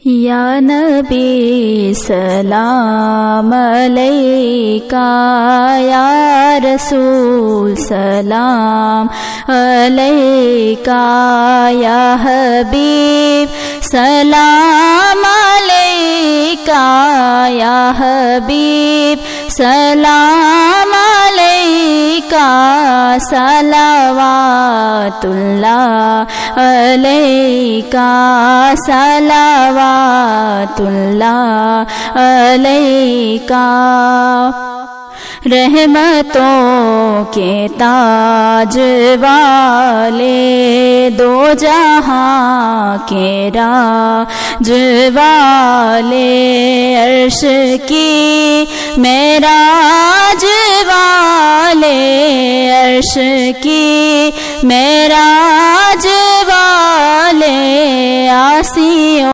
یا نبی سلام علیکہ، یا رسول سلام علیکہ، یا حبیب سلام علیکہ، یا حبیب سلام علیکہ، صلوات اللہ علیکہ، صلوات اللہ علیکہ۔ رحمتوں کے تاج والے، دو جہاں کے راج والے، عرش کی معراج والے، عرش کی معراج والے، آسیوں